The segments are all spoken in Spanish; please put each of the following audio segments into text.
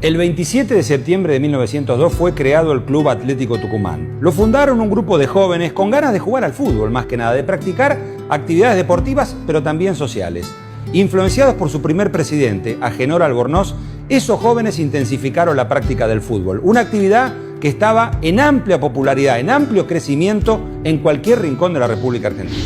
El 27 de septiembre de 1902 fue creado el Club Atlético Tucumán. Lo fundaron un grupo de jóvenes con ganas de jugar al fútbol, más que nada, de practicar actividades deportivas, pero también sociales. Influenciados por su primer presidente, Agenor Albornoz, esos jóvenes intensificaron la práctica del fútbol, una actividad que estaba en amplia popularidad, en amplio crecimiento en cualquier rincón de la República Argentina.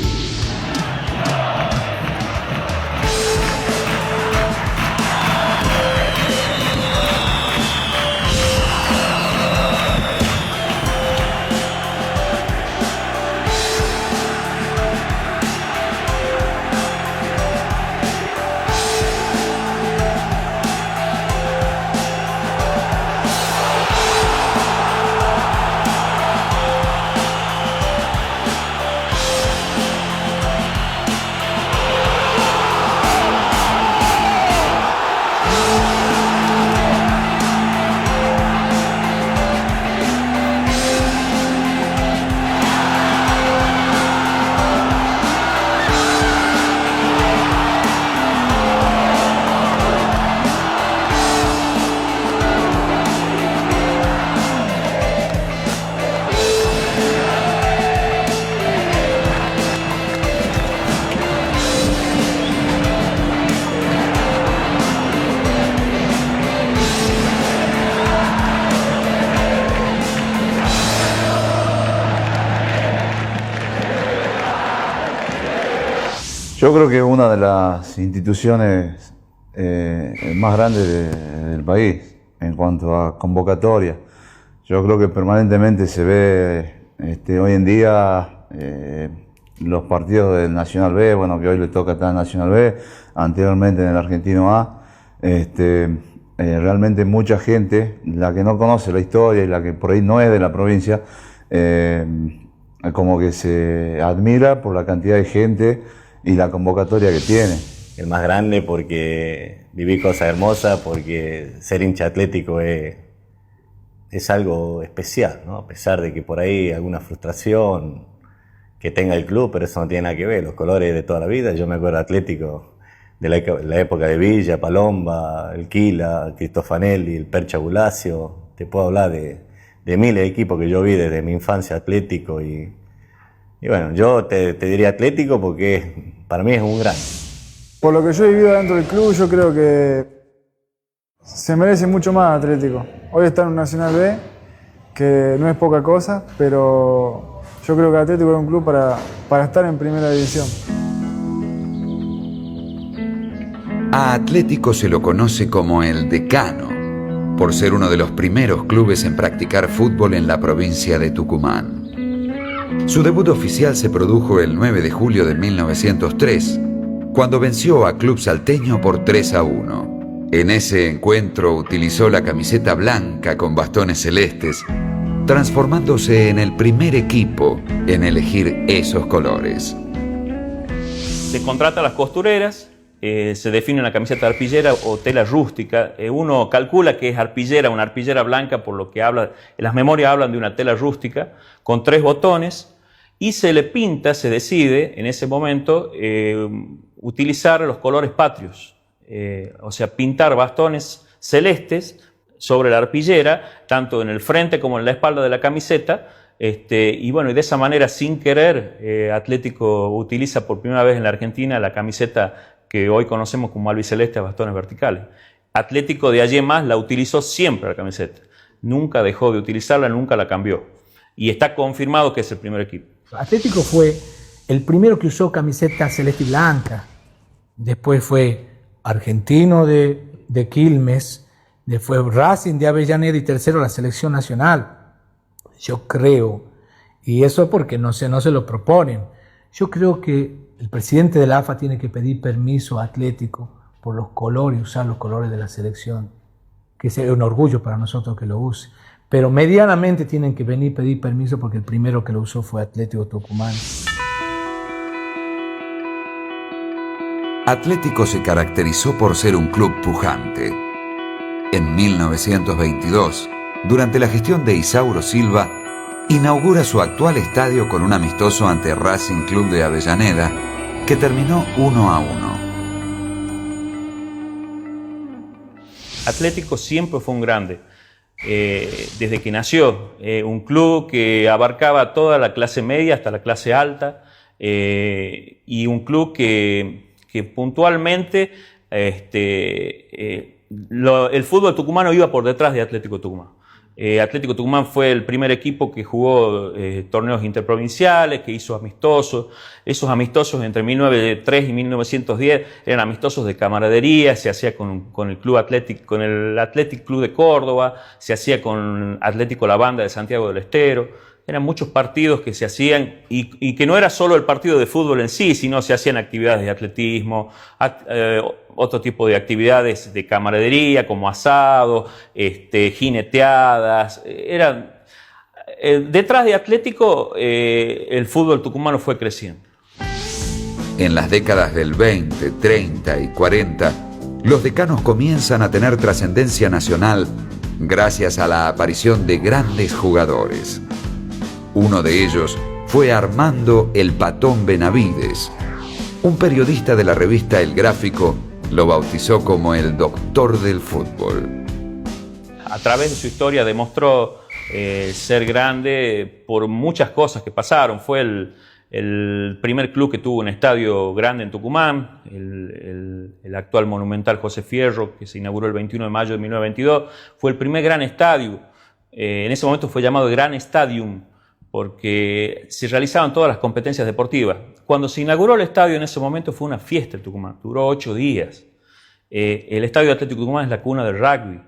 Yo creo que es una de las instituciones más grandes del país en cuanto a convocatoria. Yo creo que permanentemente se ve hoy en día los partidos del Nacional B, bueno, que hoy le toca estar en Nacional B, anteriormente en el Argentino A. Realmente mucha gente, la que no conoce la historia y la que por ahí no es de la provincia, como que se admira por la cantidad de gente y la convocatoria que tiene. El más grande porque viví cosas hermosas, porque ser hincha atlético es algo especial, ¿no? A pesar de que por ahí alguna frustración que tenga el club, pero eso no tiene nada que ver, los colores de toda la vida. Yo me acuerdo de Atlético de la época de Villa, Palomba, el Quila, Cristofanelli, el Percha Bulacio. Te puedo hablar de miles de equipos que yo vi desde mi infancia, Atlético, y bueno, yo te diría Atlético porque para mí es un gran. Por lo que yo he vivido dentro del club, yo creo que se merece mucho más Atlético. Hoy está en un Nacional B, que no es poca cosa, pero yo creo que Atlético es un club para estar en primera división. A Atlético se lo conoce como el Decano, por ser uno de los primeros clubes en practicar fútbol en la provincia de Tucumán. Su debut oficial se produjo el 9 de julio de 1903, cuando venció a Club Salteño por 3-1. En ese encuentro utilizó la camiseta blanca con bastones celestes, transformándose en el primer equipo en elegir esos colores. Se contrata a las costureras, se define una camiseta arpillera o tela rústica. Uno calcula que es arpillera, una arpillera blanca, por lo que las memorias hablan de una tela rústica con 3 botones, y se le pinta, se decide en ese momento utilizar los colores patrios, o sea, pintar bastones celestes sobre la arpillera, tanto en el frente como en la espalda de la camiseta, y bueno, y de esa manera, sin querer, Atlético utiliza por primera vez en la Argentina la camiseta que hoy conocemos como albiceleste a bastones verticales. Atlético de allí en más la utilizó siempre la camiseta, nunca dejó de utilizarla, nunca la cambió, y está confirmado que es el primer equipo. Atlético fue el primero que usó camiseta celeste y blanca, después fue Argentino de Quilmes, después Racing de Avellaneda y tercero la selección nacional. Yo creo, y eso es porque no se lo proponen, yo creo que el presidente de la AFA tiene que pedir permiso a Atlético por los colores, usar los colores de la selección, que sea un orgullo para nosotros que lo use. Pero medianamente tienen que venir a pedir permiso porque el primero que lo usó fue Atlético Tucumán. Atlético se caracterizó por ser un club pujante. En 1922, durante la gestión de Isauro Silva, inaugura su actual estadio con un amistoso ante Racing Club de Avellaneda, que terminó 1-1. Atlético siempre fue un grande. Desde que nació, un club que abarcaba toda la clase media hasta la clase alta, y un club que puntualmente el fútbol tucumano iba por detrás de Atlético Tucumán. Atlético Tucumán fue el primer equipo que jugó torneos interprovinciales, que hizo amistosos. Esos amistosos entre 1903 y 1910 eran amistosos de camaradería, se hacía con el Athletic Club de Córdoba, se hacía con Atlético La Banda de Santiago del Estero. Eran muchos partidos que se hacían y que no era solo el partido de fútbol en sí, sino se hacían actividades de atletismo, otro tipo de actividades de camaradería como asado, jineteadas. Detrás de Atlético el fútbol tucumano fue creciendo. En las décadas del 20, 30 y 40, los decanos comienzan a tener trascendencia nacional gracias a la aparición de grandes jugadores. Uno de ellos fue Armando El Patón Benavides. Un periodista de la revista El Gráfico lo bautizó como el doctor del fútbol. A través de su historia demostró ser grande por muchas cosas que pasaron. Fue el primer club que tuvo un estadio grande en Tucumán, el actual Monumental José Fierro, que se inauguró el 21 de mayo de 1922. Fue el primer gran estadio. En ese momento fue llamado el Gran Stadium, porque se realizaban todas las competencias deportivas. Cuando se inauguró el estadio en ese momento fue una fiesta en Tucumán, duró 8 días. El estadio de Atlético Tucumán es la cuna del rugby.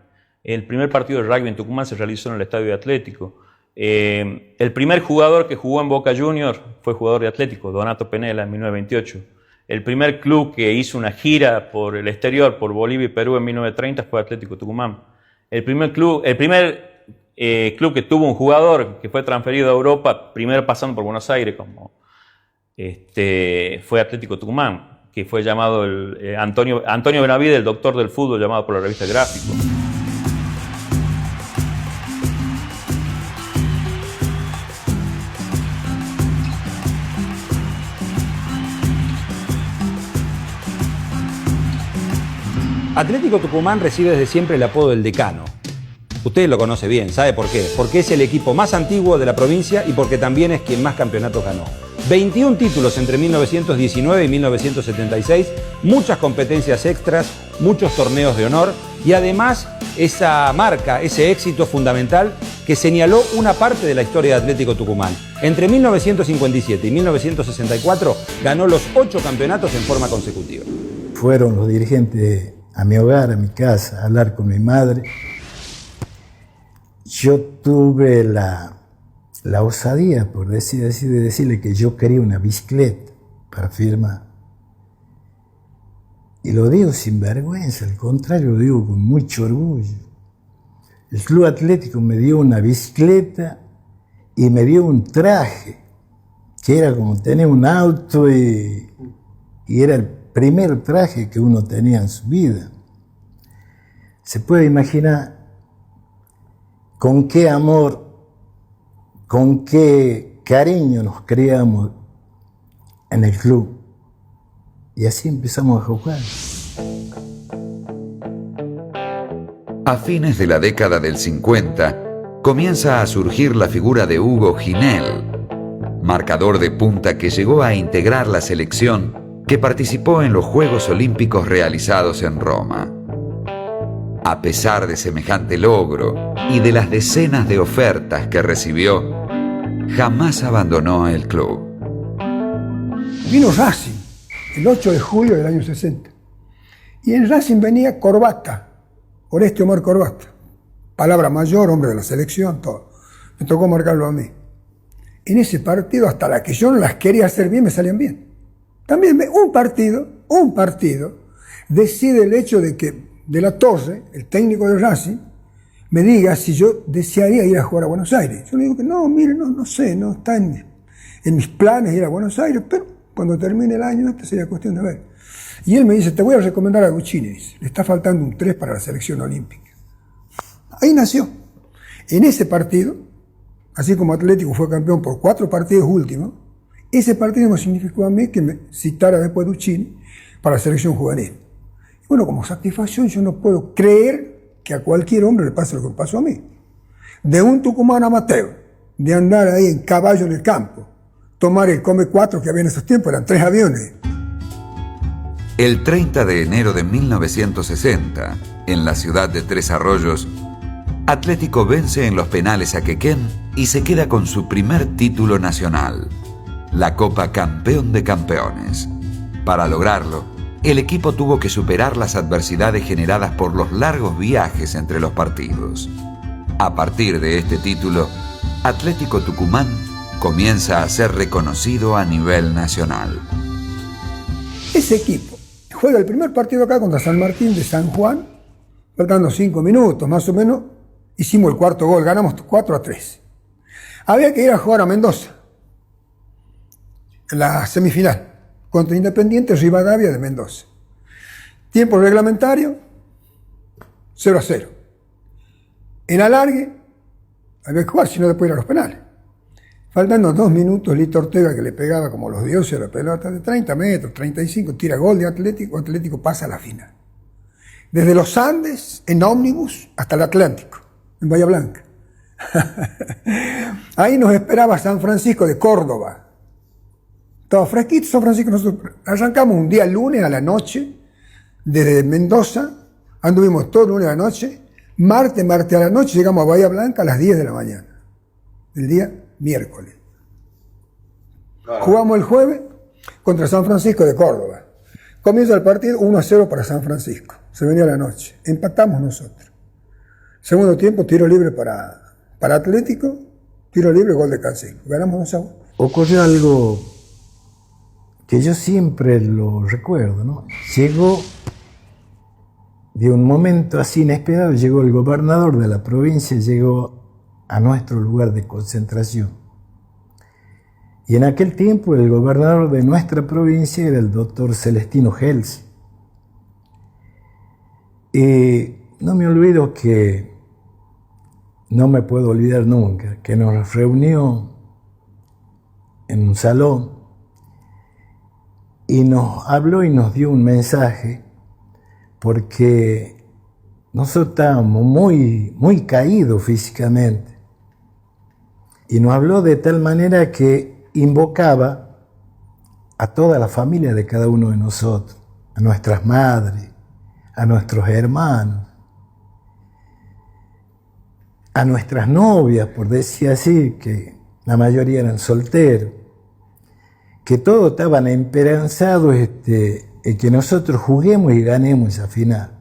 El primer partido de rugby en Tucumán se realizó en el estadio de Atlético. El primer jugador que jugó en Boca Juniors fue jugador de Atlético, Donato Penela, en 1928. El primer club que hizo una gira por el exterior, por Bolivia y Perú en 1930 fue Atlético Tucumán. El primer club que tuvo un jugador que fue transferido a Europa, primero pasando por Buenos Aires, fue Atlético Tucumán, que fue llamado Antonio Benavides, el doctor del fútbol, llamado por la revista El Gráfico. Atlético Tucumán recibe desde siempre el apodo del Decano. Usted lo conoce bien, ¿sabe por qué? Porque es el equipo más antiguo de la provincia y porque también es quien más campeonatos ganó. 21 títulos entre 1919 y 1976, muchas competencias extras, muchos torneos de honor y además esa marca, ese éxito fundamental que señaló una parte de la historia de Atlético Tucumán. Entre 1957 y 1964 ganó los 8 campeonatos en forma consecutiva. Fueron los dirigentes a mi hogar, a mi casa, a hablar con mi madre. Yo tuve la osadía, por decir así, de decirle que yo quería una bicicleta para firmar. Y lo digo sin vergüenza, al contrario, lo digo con mucho orgullo. El Club Atlético me dio una bicicleta y me dio un traje, que era como tener un auto y era el primer traje que uno tenía en su vida. Se puede imaginar con qué amor, con qué cariño nos criamos en el club. Y así empezamos a jugar. A fines de la década del 50, comienza a surgir la figura de Hugo Ginel, marcador de punta que llegó a integrar la selección que participó en los Juegos Olímpicos realizados en Roma. A pesar de semejante logro y de las decenas de ofertas que recibió, jamás abandonó el club. Vino Racing el 8 de julio del año 60. Y en Racing venía Corbata, Oreste Omar Corbata. Palabra mayor, hombre de la selección, todo. Me tocó marcarlo a mí. En ese partido, hasta las que yo no las quería hacer bien, me salían bien. También un partido, decide el hecho de que De la Torre, el técnico de Racing, me diga si yo desearía ir a jugar a Buenos Aires. Yo le digo que no, mire, no sé, no está en mis planes ir a Buenos Aires, pero cuando termine el año, esta sería cuestión de ver. Y él me dice, te voy a recomendar a Guccini, dice, le está faltando un 3 para la selección olímpica. Ahí nació. En ese partido, así como Atlético fue campeón por 4 partidos últimos, ese partido me significó a mí que me citara después Guccini para la selección juvenil. Bueno, como satisfacción yo no puedo creer que a cualquier hombre le pasa lo que me pasó a mí. De un Tucumán amateur, de andar ahí en caballo en el campo, tomar el Come 4 que había en esos tiempos, eran 3 aviones. El 30 de enero de 1960, en la ciudad de Tres Arroyos, Atlético vence en los penales a Quequén y se queda con su primer título nacional, la Copa Campeón de Campeones. Para lograrlo, el equipo tuvo que superar las adversidades generadas por los largos viajes entre los partidos. A partir de este título, Atlético Tucumán comienza a ser reconocido a nivel nacional. Ese equipo juega el primer partido acá contra San Martín de San Juan, faltando 5 minutos más o menos, hicimos el cuarto gol, ganamos 4-3. Había que ir a jugar a Mendoza, en la semifinal, contra Independiente Rivadavia de Mendoza. Tiempo reglamentario, 0-0. En alargue, había que jugar, si no después ir a los penales. Faltando 2 minutos, Lito Ortega, que le pegaba como los dioses a la pelota, de 30 metros, 35, tira gol de Atlético, Atlético pasa a la final. Desde los Andes, en ómnibus, hasta el Atlántico, en Bahía Blanca. Ahí nos esperaba San Francisco de Córdoba. Estaba fresquito San Francisco. Nosotros arrancamos un día lunes a la noche, desde Mendoza, anduvimos todo el lunes a la noche, martes a la noche, llegamos a Bahía Blanca a las 10 de la mañana, el día miércoles. Jugamos el jueves contra San Francisco de Córdoba. Comienza el partido 1-0 para San Francisco. Se venía la noche. Empatamos nosotros. Segundo tiempo, tiro libre para Atlético, tiro libre, gol de Canseco. Ganamos 2-1. Ocurrió algo que yo siempre lo recuerdo, ¿no? Llegó, de un momento así inesperado, llegó el gobernador de la provincia, llegó a nuestro lugar de concentración. Y en aquel tiempo el gobernador de nuestra provincia era el doctor Celestino Gels. Y no me olvido que, no me puedo olvidar nunca, que nos reunió en un salón y nos habló y nos dio un mensaje, porque nosotros estábamos muy caídos físicamente. Y nos habló de tal manera que invocaba a toda la familia de cada uno de nosotros, a nuestras madres, a nuestros hermanos, a nuestras novias, por decir así, que la mayoría eran solteros, que todos estaban esperanzados en que nosotros juguemos y ganemos esa final.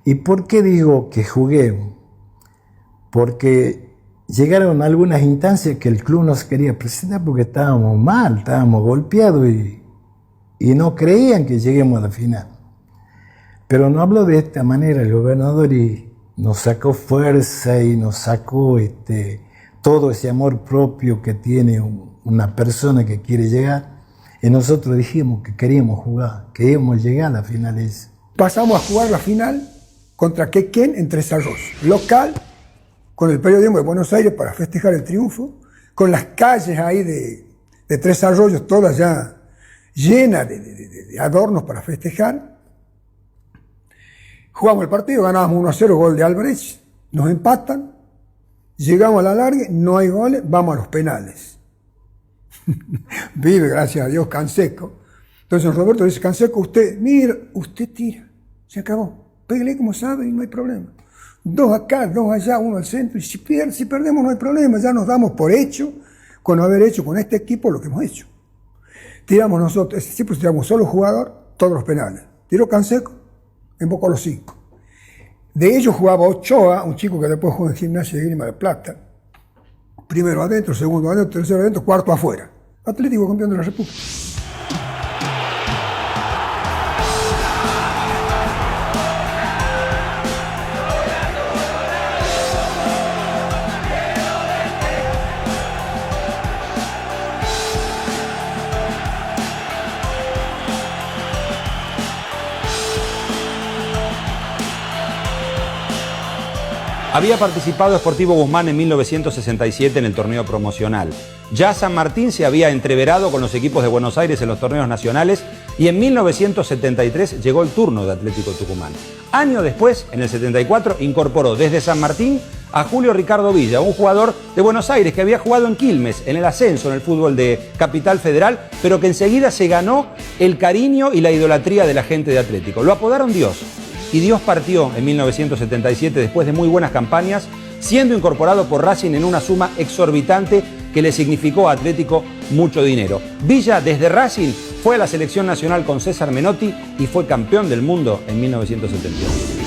¿Y por qué digo que juguemos? Porque llegaron algunas instancias que el club no se quería presentar porque estábamos mal, estábamos golpeados y no creían que lleguemos a la final. Pero no habló de esta manera el gobernador y nos sacó fuerza y nos sacó todo ese amor propio que tiene una persona que quiere llegar. Y nosotros dijimos que queríamos jugar, queríamos llegar a la final esa. Pasamos a jugar la final contra Quequén en Tres Arroyos, local, con el periodismo de Buenos Aires para festejar el triunfo, con las calles ahí de Tres Arroyos todas ya llenas de adornos para festejar. Jugamos el partido, ganábamos 1-0, gol de Álvarez, nos empatan, llegamos a la largue, no hay goles, vamos a los penales. Vive, gracias a Dios, Canseco. Entonces Roberto dice, Canseco, usted tira, se acabó, pégale como sabe y no hay problema. 2 acá, 2 allá, 1 al centro, y si perdemos no hay problema, ya nos damos por hecho con haber hecho con este equipo lo que hemos hecho. Tiramos nosotros, ese equipo tiramos solo jugador, todos los penales. Tiró Canseco, embocó los 5. De ellos jugaba Ochoa, un chico que después jugó en Gimnasia de Grima de Plata. Primero adentro, segundo adentro, tercero adentro, cuarto afuera. Atlético campeón de la República. Había participado Sportivo Guzmán en 1967 en el torneo promocional. Ya San Martín se había entreverado con los equipos de Buenos Aires en los torneos nacionales y en 1973 llegó el turno de Atlético Tucumán. Año después, en el 74, incorporó desde San Martín a Julio Ricardo Villa, un jugador de Buenos Aires que había jugado en Quilmes, en el ascenso, en el fútbol de Capital Federal, pero que enseguida se ganó el cariño y la idolatría de la gente de Atlético. Lo apodaron Dios, y Dios partió en 1977 después de muy buenas campañas, siendo incorporado por Racing en una suma exorbitante que le significó a Atlético mucho dinero. Villa, desde Racing, fue a la selección nacional con César Menotti y fue campeón del mundo en 1972.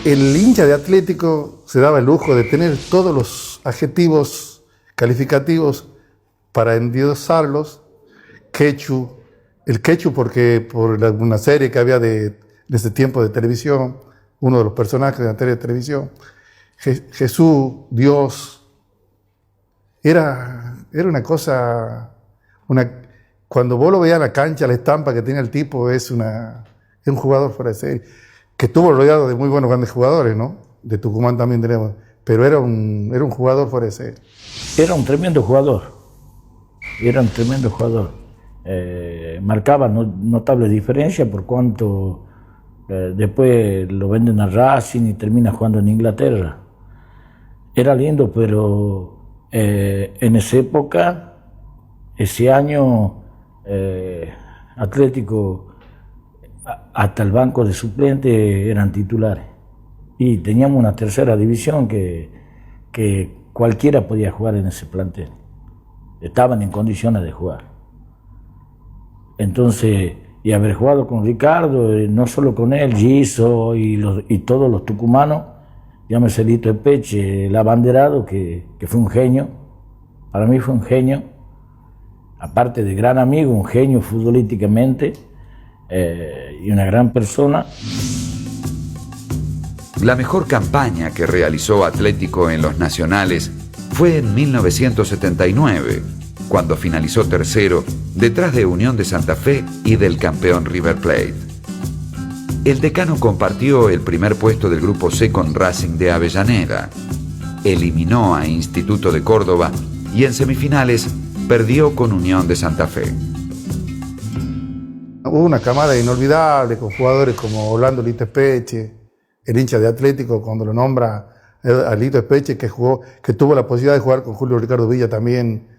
El hincha de Atlético se daba el lujo de tener todos los adjetivos calificativos para endiosarlos. Quechu, el Quechu porque por una serie que había de ese tiempo de televisión, uno de los personajes de la serie de televisión, Jesús, Dios, era una cosa, cuando vos lo veías en la cancha, la estampa que tenía el tipo es un jugador fuera de serie, que estuvo rodeado de muy buenos grandes jugadores, ¿no? De Tucumán también tenemos, pero era un jugador fuera de serie. Era un tremendo jugador, marcaba notable diferencia por cuanto después lo venden a Racing y termina jugando en Inglaterra. Era lindo, pero en esa época, ese año, Atlético, hasta el banco de suplentes eran titulares. Y teníamos una tercera división que cualquiera podía jugar en ese plantel. Estaban en condiciones de jugar. Entonces, y haber jugado con Ricardo, no solo con él, Giso y todos los tucumanos, llámese Lito Espeche, el abanderado, que fue un genio, para mí fue un genio, aparte de gran amigo, un genio futbolísticamente y una gran persona. La mejor campaña que realizó Atlético en los nacionales fue en 1979, cuando finalizó tercero detrás de Unión de Santa Fe y del campeón River Plate. El decano compartió el primer puesto del Grupo C con Racing de Avellaneda, eliminó a Instituto de Córdoba y en semifinales perdió con Unión de Santa Fe. Hubo una camada inolvidable con jugadores como Orlando Lito Espeche, el hincha de Atlético cuando lo nombra a Lito Espeche, que tuvo la posibilidad de jugar con Julio Ricardo Villa también,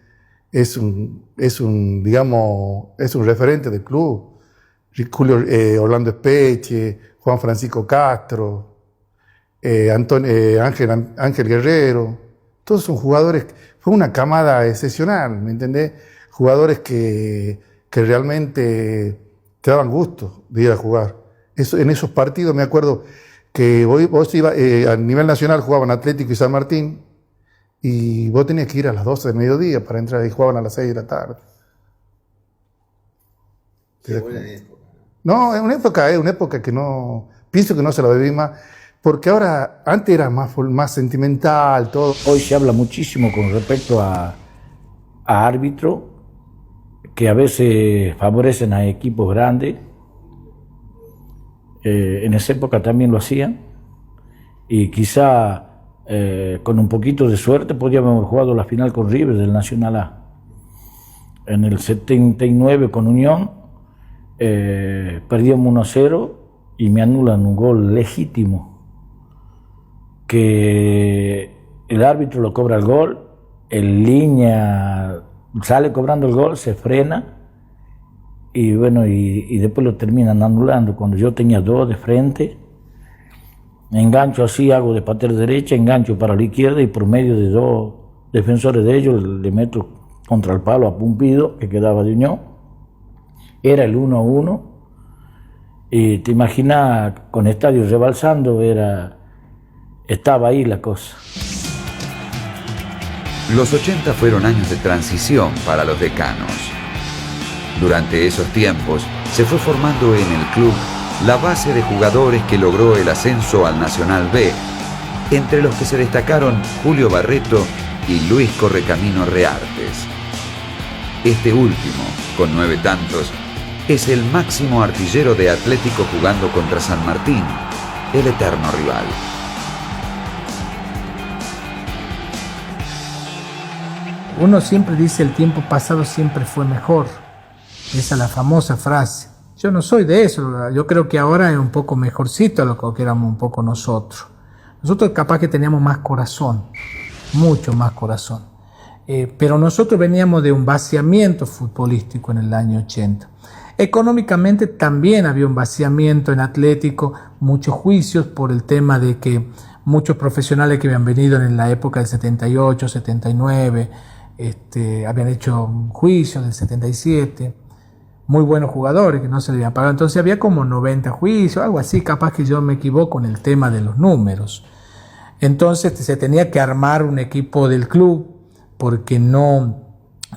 es un referente del club. Orlando Espeche, Juan Francisco Castro, Ángel Guerrero, todos son jugadores, fue una camada excepcional, ¿me entendés? Jugadores que realmente te daban gusto de ir a jugar. En esos partidos me acuerdo que vos ibas, a nivel nacional jugaban Atlético y San Martín, y vos tenías que ir a las 12 del mediodía para entrar, y jugaban a las 6 de la tarde. Qué buena época. No, es una época que no, pienso que no se la viví más, porque antes era más sentimental, todo. Hoy se habla muchísimo con respecto a árbitros que a veces favorecen a equipos grandes. En esa época también lo hacían, y quizá con un poquito de suerte podíamos haber jugado la final con River del Nacional A. En el 79 con Unión perdíamos 1-0 y me anulan un gol legítimo, que el árbitro lo cobra el gol, el línea sale cobrando el gol, se frena, y bueno, y después lo terminan anulando. Cuando yo tenía 2 de frente, engancho así, hago de patera derecha, engancho para la izquierda, y por medio de 2 defensores de ellos le meto contra el palo a Pumpido, que quedaba de Unión. Era el 1-1, y te imaginas, con estadio rebalsando, estaba ahí la cosa. Los 80 fueron años de transición para los decanos. Durante esos tiempos se fue formando en el club la base de jugadores que logró el ascenso al Nacional B, entre los que se destacaron Julio Barreto y Luis Correcamino Reartes. Este último, con 9 tantos, es el máximo artillero de Atlético jugando contra San Martín, el eterno rival. Uno siempre dice el tiempo pasado siempre fue mejor. Esa es la famosa frase. Yo no soy de eso, yo creo que ahora es un poco mejorcito a lo que éramos un poco nosotros. Nosotros capaz que teníamos más corazón, mucho más corazón. Pero nosotros veníamos de un vaciamiento futbolístico en el año 80. Económicamente también había un vaciamiento en Atlético, muchos juicios por el tema de que muchos profesionales que habían venido en la época del 78, 79, habían hecho juicios del 77, muy buenos jugadores que no se les habían pagado. Entonces había como 90 juicios, algo así, capaz que yo me equivoco en el tema de los números. Entonces se tenía que armar un equipo del club porque no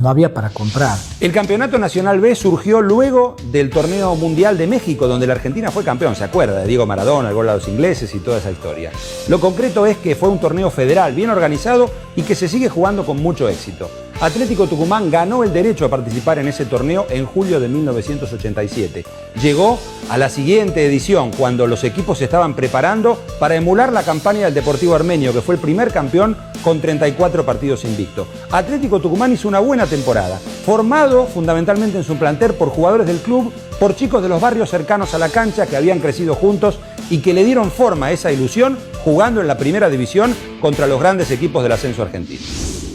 había para comprar. El Campeonato Nacional B surgió luego del Torneo Mundial de México, donde la Argentina fue campeón, ¿se acuerda? De Diego Maradona, el gol a los ingleses y toda esa historia. Lo concreto es que fue un torneo federal, bien organizado y que se sigue jugando con mucho éxito. Atlético Tucumán ganó el derecho a participar en ese torneo en julio de 1987. Llegó a la siguiente edición, cuando los equipos se estaban preparando para emular la campaña del Deportivo Armenio, que fue el primer campeón con 34 partidos invicto. Atlético Tucumán hizo una buena temporada, formado fundamentalmente en su plantel por jugadores del club, por chicos de los barrios cercanos a la cancha que habían crecido juntos y que le dieron forma a esa ilusión jugando en la primera división contra los grandes equipos del ascenso argentino.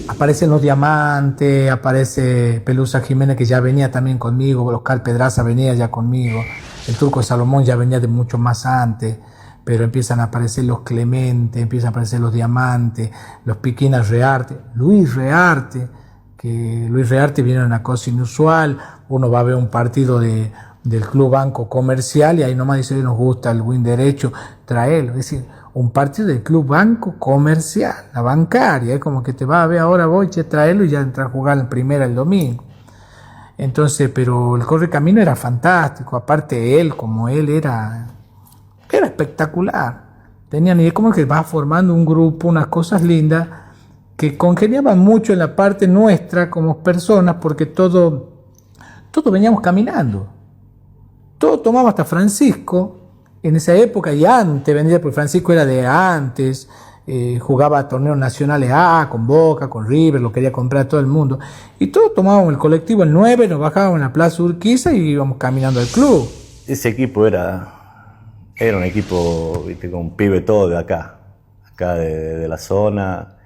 Aparecen los Diamantes, aparece Pelusa Jiménez, que ya venía también conmigo, Oscar Pedraza venía ya conmigo, el Turco Salomón ya venía de mucho más antes, pero empiezan a aparecer los Clemente, empiezan a aparecer los Diamantes, los Piquinas Rearte, Luis Rearte, que Luis Rearte viene una cosa inusual. Uno va a ver un partido del Club Banco Comercial y ahí nomás dice, nos gusta el win derecho, traerlo, es decir, un partido del Club Banco Comercial, la bancaria, es como que te va a ver ahora, voy a traerlo y ya entrar a jugar en primera el domingo. Entonces, pero el Correcamino era fantástico, aparte él, como él era espectacular. Tenían, y es como que va formando un grupo, unas cosas lindas, que congeniaban mucho en la parte nuestra como personas, porque todos veníamos caminando. Todo tomaba hasta Francisco, en esa época y antes, vendría porque Francisco era de antes, jugaba torneos nacionales con Boca, con River, lo quería comprar todo el mundo. Y todos tomábamos el colectivo el 9, nos bajábamos en la Plaza Urquiza y íbamos caminando al club. Ese equipo era un equipo, viste, con pibe todo de acá de la zona,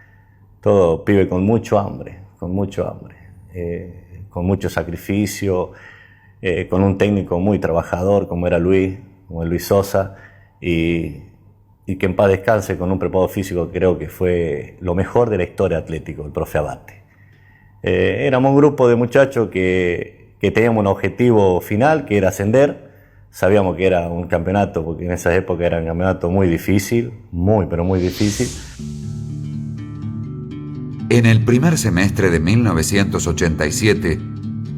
todo pibe con mucho hambre, con mucho sacrificio, con un técnico muy trabajador como era Luis Sosa, y que en paz descanse, con un preparado físico que creo que fue lo mejor de la historia Atlético, el profe Abate. Éramos un grupo de muchachos que teníamos un objetivo final, que era ascender. Sabíamos que era un campeonato, porque en esa época era un campeonato muy difícil, pero muy difícil. En el primer semestre de 1987,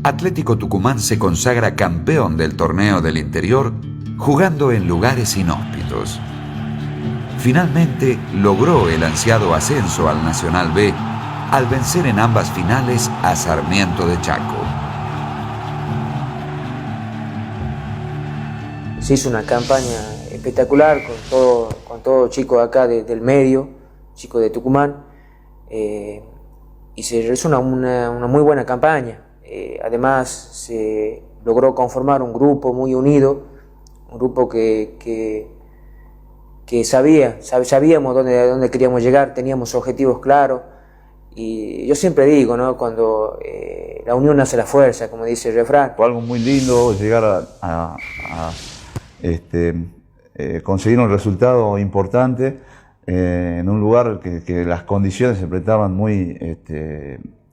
Atlético Tucumán se consagra campeón del torneo del interior, jugando en lugares inhóspitos. Finalmente logró el ansiado ascenso al Nacional B al vencer en ambas finales a Sarmiento de Chaco. Se hizo una campaña espectacular con todo chicos acá del medio, chicos de Tucumán, y se realizó una muy buena campaña. Además se logró conformar un grupo muy unido, un grupo que sabíamos dónde queríamos llegar, teníamos objetivos claros. Y yo siempre digo, ¿no?, cuando la unión hace la fuerza, como dice el refrán. Fue algo muy lindo llegar a conseguir un resultado importante en un lugar que las condiciones se presentaban muy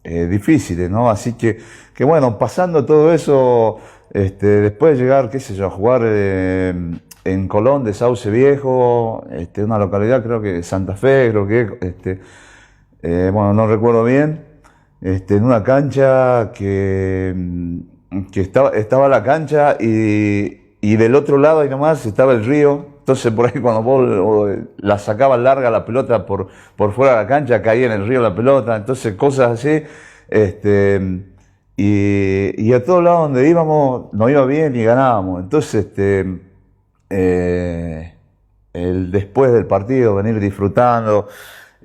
difíciles, ¿no? Así que bueno, pasando todo eso, después de llegar, qué sé yo, a jugar en Colón de Sauce Viejo, una localidad, creo que Santa Fe, creo que bueno, no recuerdo bien, en una cancha que estaba la cancha y del otro lado ahí nomás estaba el río. Entonces por ahí cuando vos la sacabas larga la pelota por fuera de la cancha, caía en el río la pelota. Entonces cosas así, y a todos lados donde íbamos nos iba bien y ganábamos. Entonces después del partido venir disfrutando,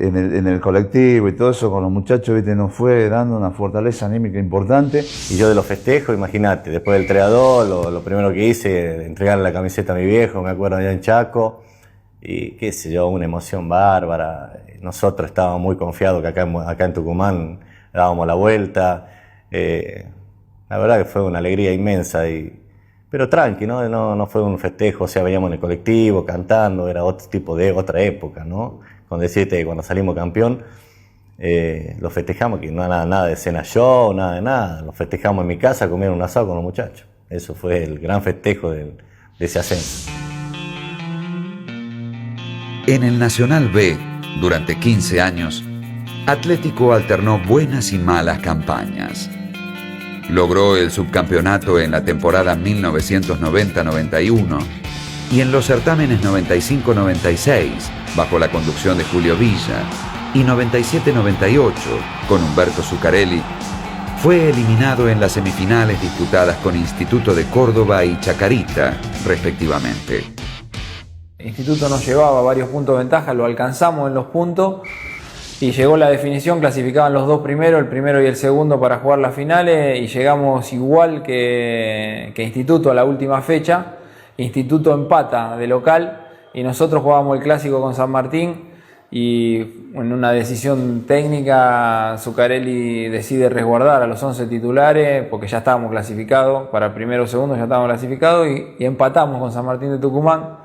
en el colectivo y todo eso con los muchachos, ¿viste? Nos fue dando una fortaleza anímica importante. Y yo de los festejos, imagínate, después del 3-2, lo primero que hice, entregarle la camiseta a mi viejo, me acuerdo allá en Chaco, y qué sé yo, una emoción bárbara. Nosotros estábamos muy confiados que acá en Tucumán dábamos la vuelta. La verdad que fue una alegría inmensa, pero tranqui, ¿no? No fue un festejo, o sea, veníamos en el colectivo cantando, era otro tipo de otra época, ¿no? Con decirte que cuando salimos campeón, lo festejamos, que no era nada de cena show, nada de nada, lo festejamos en mi casa, comieron un asado con los muchachos. Eso fue el gran festejo de ese ascenso. En el Nacional B, durante 15 años, Atlético alternó buenas y malas campañas. Logró el subcampeonato en la temporada 1990-91 y en los certámenes 95-96, bajo la conducción de Julio Villa, y 97-98, con Humberto Zuccarelli, fue eliminado en las semifinales disputadas con Instituto de Córdoba y Chacarita, respectivamente. El Instituto nos llevaba varios puntos de ventaja, lo alcanzamos en los puntos y llegó la definición, clasificaban los dos primeros, el primero y el segundo para jugar las finales y llegamos igual que Instituto a la última fecha. Instituto empata de local y nosotros jugábamos el clásico con San Martín y en una decisión técnica Zuccarelli decide resguardar a los 11 titulares porque ya estábamos clasificados, para el primero o segundo ya estábamos clasificados y empatamos con San Martín de Tucumán,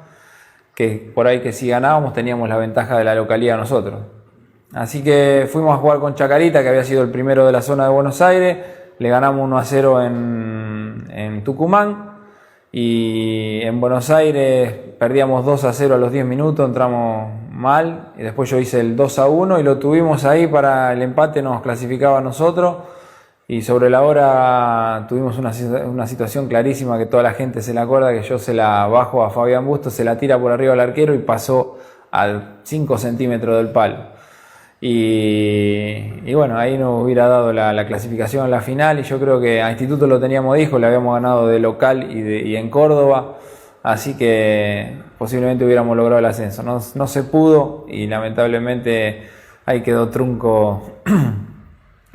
que por ahí que si ganábamos teníamos la ventaja de la localidad nosotros. Así que fuimos a jugar con Chacarita, que había sido el primero de la zona de Buenos Aires, le ganamos 1-0 en Tucumán y en Buenos Aires perdíamos 2-0 a los 10 minutos, entramos mal y después yo hice el 2-1 y lo tuvimos ahí para el empate, nos clasificaba a nosotros y sobre la hora tuvimos una situación clarísima que toda la gente se la acuerda, que yo se la bajo a Fabián Bustos, se la tira por arriba al arquero y pasó a 5 centímetros del palo. Y bueno, ahí nos hubiera dado la clasificación a la final y yo creo que a Instituto lo teníamos dijo, le habíamos ganado de local y en Córdoba, así que posiblemente hubiéramos logrado el ascenso. No se pudo y lamentablemente ahí quedó trunco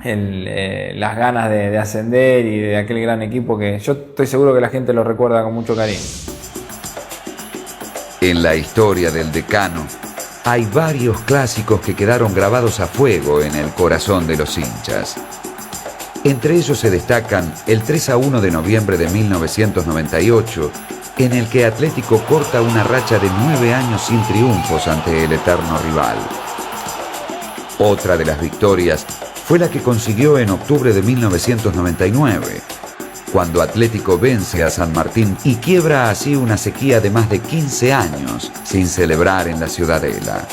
las ganas de ascender y de aquel gran equipo que yo estoy seguro que la gente lo recuerda con mucho cariño. En la historia del decano, hay varios clásicos que quedaron grabados a fuego en el corazón de los hinchas. Entre ellos se destacan el 3-1 de noviembre de 1998, en el que Atlético corta una racha de 9 años sin triunfos ante el eterno rival. Otra de las victorias fue la que consiguió en octubre de 1999, cuando Atlético vence a San Martín y quiebra así una sequía de más de 15 años sin celebrar en la Ciudadela.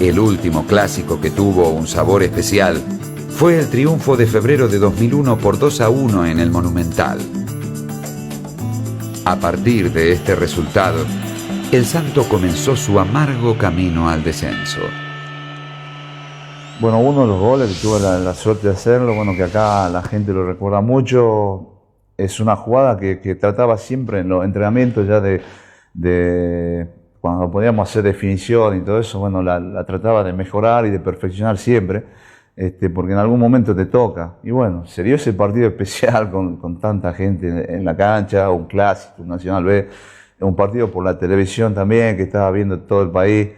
El último clásico que tuvo un sabor especial fue el triunfo de febrero de 2001 por 2-1 en el Monumental. A partir de este resultado, el Santo comenzó su amargo camino al descenso. Bueno, uno de los goles que tuve la suerte de hacerlo, bueno, que acá la gente lo recuerda mucho, es una jugada que trataba siempre en los entrenamientos ya de cuando podíamos hacer definición y todo eso, bueno, la trataba de mejorar y de perfeccionar siempre, porque en algún momento te toca. Y bueno, se dio ese partido especial con tanta gente en la cancha, un clásico, un Nacional B, un partido por la televisión también, que estaba viendo todo el país.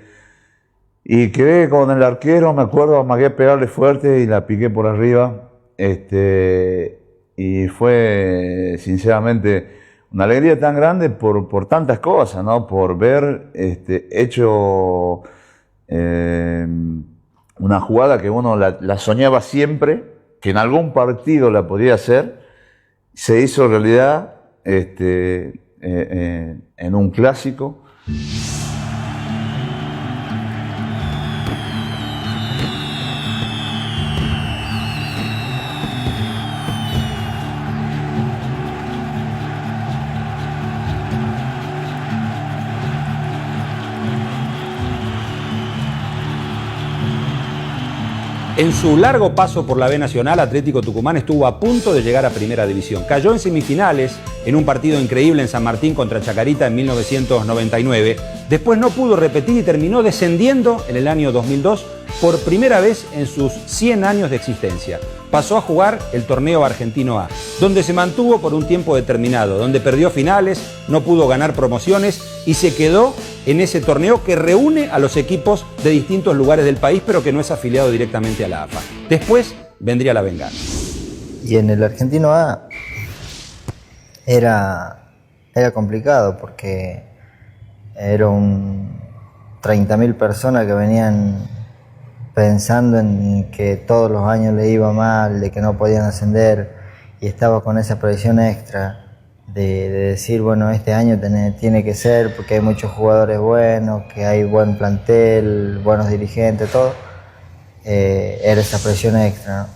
Y quedé con el arquero, me acuerdo, amagué a pegarle fuerte y la piqué por arriba. Y fue, sinceramente, una alegría tan grande por tantas cosas, ¿no? Por ver hecho una jugada que uno la soñaba siempre, que en algún partido la podía hacer, se hizo realidad en un clásico. En su largo paso por la B Nacional, Atlético Tucumán estuvo a punto de llegar a Primera División. Cayó en semifinales en un partido increíble en San Martín contra Chacarita en 1999. Después no pudo repetir y terminó descendiendo en el año 2002 por primera vez en sus 100 años de existencia. Pasó a jugar el torneo Argentino A, donde se mantuvo por un tiempo determinado, donde perdió finales, no pudo ganar promociones y se quedó en ese torneo que reúne a los equipos de distintos lugares del país, pero que no es afiliado directamente a la AFA. Después vendría la venganza. Y en el Argentino A era complicado porque eran 30.000 personas que venían pensando en que todos los años le iba mal, de que no podían ascender, y estaba con esa presión extra de decir, bueno, este año tiene que ser porque hay muchos jugadores buenos, que hay buen plantel, buenos dirigentes, todo. Era esa presión extra, ¿no?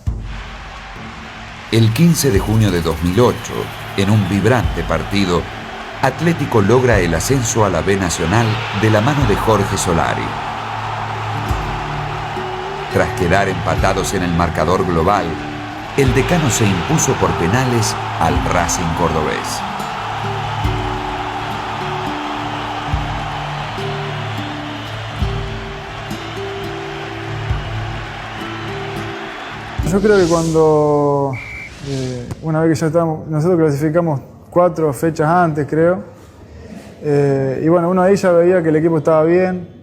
El 15 de junio de 2008, en un vibrante partido, Atlético logra el ascenso a la B Nacional de la mano de Jorge Solari. Tras quedar empatados en el marcador global, el decano se impuso por penales al Racing cordobés. Yo creo que cuando, una vez que ya estábamos, nosotros clasificamos 4 fechas antes, creo, y bueno, uno ahí ya veía que el equipo estaba bien.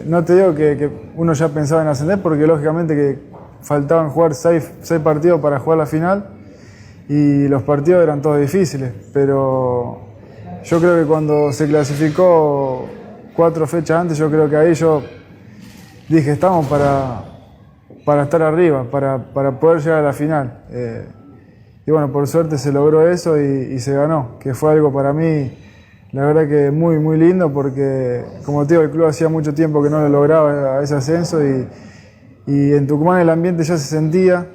No te digo que uno ya pensaba en ascender, porque lógicamente que faltaban jugar 6 partidos para jugar la final y los partidos eran todos difíciles, pero yo creo que cuando se clasificó 4 fechas antes, yo creo que ahí yo dije, estamos para estar arriba, para poder llegar a la final. Y bueno, por suerte se logró eso y se ganó, que fue algo para mí, la verdad que muy, muy lindo, porque como te digo, el club hacía mucho tiempo que no lo lograba a ese ascenso y en Tucumán el ambiente ya se sentía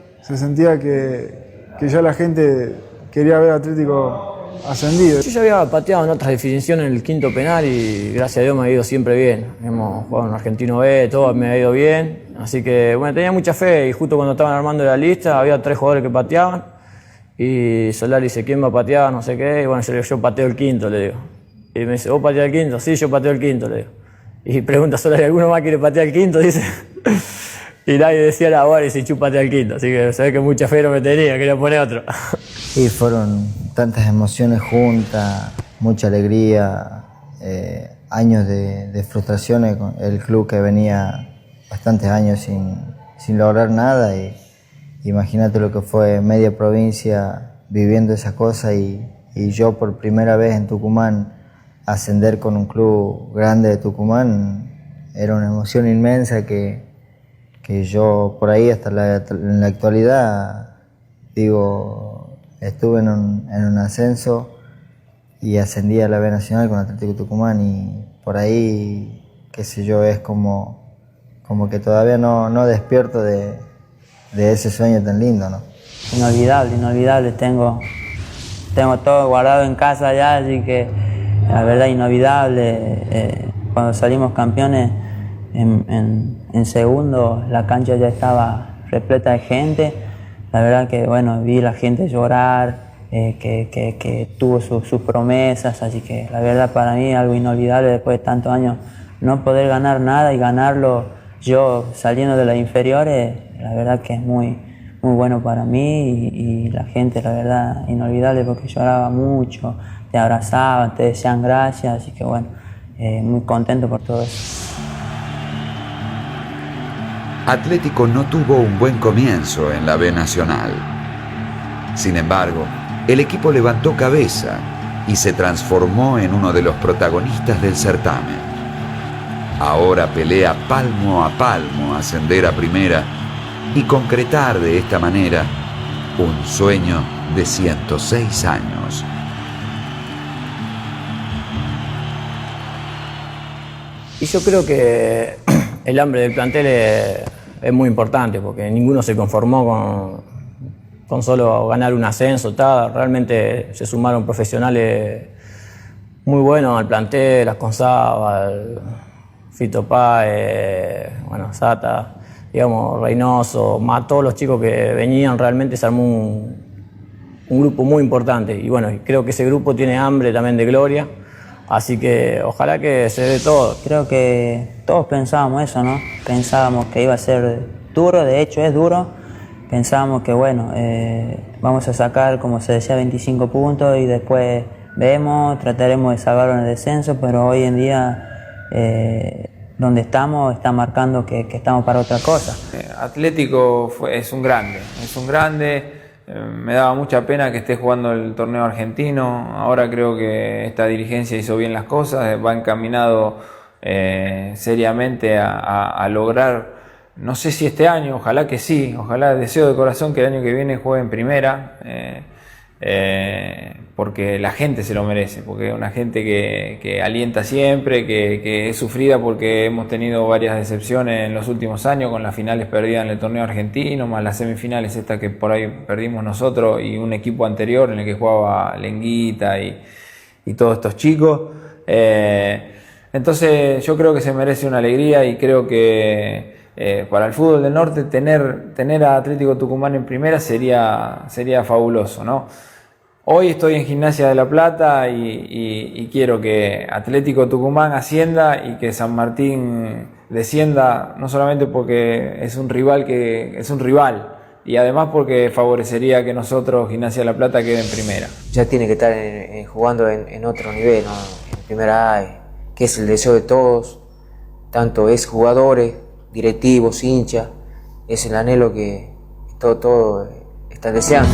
que ya la gente quería ver a Atlético ascendido. Yo ya había pateado en otras definiciones en el quinto penal y gracias a Dios me ha ido siempre bien. Hemos jugado en Argentino B, todo me ha ido bien, así que bueno, tenía mucha fe y justo cuando estaban armando la lista había 3 jugadores que pateaban y Solari dice, ¿quién va a patear? No sé qué, y bueno, yo pateo el quinto, le digo. Y me dice, ¿vos pateás el quinto? Sí, yo pateo el quinto, le digo. Y pregunta Solari, ¿alguno más quiere patear el quinto? Dice. Y nadie decía la hora y se patea el quinto, así que sabés que mucha fe no me tenía, quería poner otro. Y fueron tantas emociones juntas, mucha alegría, años de frustraciones con el club que venía bastantes años sin lograr nada, y imagínate lo que fue media provincia viviendo esa cosa y yo por primera vez en Tucumán ascender con un club grande de Tucumán era una emoción inmensa que yo por ahí hasta en la actualidad digo, estuve en un ascenso y ascendí a la B Nacional con Atlético Tucumán y por ahí, qué sé yo, es como que todavía no despierto de ese sueño tan lindo, ¿no? Inolvidable, tengo todo guardado en casa ya, así que la verdad inolvidable. Cuando salimos campeones en segundo, la cancha ya estaba repleta de gente. La verdad que bueno, vi la gente llorar, que tuvo sus promesas, así que la verdad para mí algo inolvidable después de tantos años no poder ganar nada y ganarlo yo saliendo de las inferiores, la verdad que es muy bueno para mí y la gente, la verdad, inolvidable porque lloraba mucho, te abrazaban, te decían gracias, así que bueno, muy contento por todo eso. Atlético no tuvo un buen comienzo en la B Nacional. Sin embargo, el equipo levantó cabeza y se transformó en uno de los protagonistas del certamen. Ahora pelea palmo a palmo ascender a primera y concretar de esta manera un sueño de 106 años. Y yo creo que el hambre del plantel es muy importante porque ninguno se conformó con solo ganar un ascenso. Realmente se sumaron profesionales muy buenos al plantel, Asconzábal, Fito Páez, bueno, Sata. digamos, Reynoso, mató a los chicos que venían, realmente se armó un grupo muy importante. Y bueno, creo que ese grupo tiene hambre también de gloria, así que ojalá que se dé todo. Creo que todos pensábamos eso, ¿no? Pensábamos que iba a ser duro, de hecho es duro. Pensábamos que bueno, vamos a sacar, como se decía, 25 puntos y después vemos, trataremos de salvarlo en el descenso, pero hoy en día donde estamos está marcando que estamos para otra cosa. Atlético es un grande, me daba mucha pena que esté jugando el torneo argentino. Ahora creo que esta dirigencia hizo bien las cosas, va encaminado seriamente a lograr, no sé si este año, ojalá que sí, ojalá, deseo de corazón que el año que viene juegue en primera, porque la gente se lo merece, porque es una gente que alienta siempre, que es sufrida porque hemos tenido varias decepciones en los últimos años, con las finales perdidas en el torneo argentino, más las semifinales estas que por ahí perdimos nosotros y un equipo anterior en el que jugaba Lenguita y todos estos chicos. Entonces yo creo que se merece una alegría y creo que para el fútbol del norte tener a Atlético Tucumán en primera sería fabuloso, ¿no? Hoy estoy en Gimnasia de La Plata y quiero que Atlético Tucumán ascienda y que San Martín descienda, no solamente porque es un rival y además porque favorecería que nosotros, Gimnasia de La Plata, quede en primera. Ya tiene que estar jugando en otro nivel, ¿no? En primera A, que es el deseo de todos, tanto es jugadores, directivos, hinchas, es el anhelo que todo está deseando.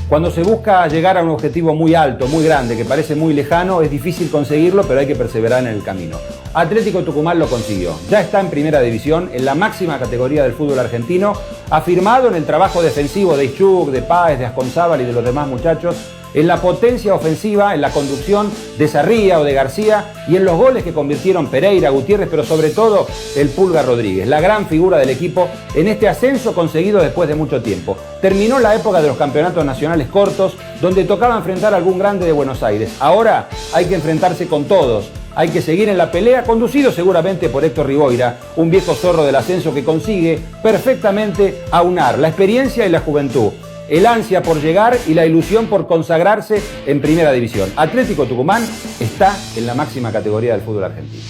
Cuando se busca llegar a un objetivo muy alto, muy grande, que parece muy lejano, es difícil conseguirlo, pero hay que perseverar en el camino. Atlético Tucumán lo consiguió. Ya está en primera división, en la máxima categoría del fútbol argentino, afirmado en el trabajo defensivo de Ischuk, de Páez, de Asconzábal y de los demás muchachos, en la potencia ofensiva, en la conducción de Sarría o de García y en los goles que convirtieron Pereira, Gutiérrez, pero sobre todo el Pulga Rodríguez, la gran figura del equipo en este ascenso conseguido después de mucho tiempo. Terminó la época de los campeonatos nacionales cortos, donde tocaba enfrentar a algún grande de Buenos Aires. Ahora hay que enfrentarse con todos. Hay que seguir en la pelea, conducido seguramente por Héctor Riboira, un viejo zorro del ascenso que consigue perfectamente aunar la experiencia y la juventud, el ansia por llegar y la ilusión por consagrarse en primera división. Atlético Tucumán está en la máxima categoría del fútbol argentino.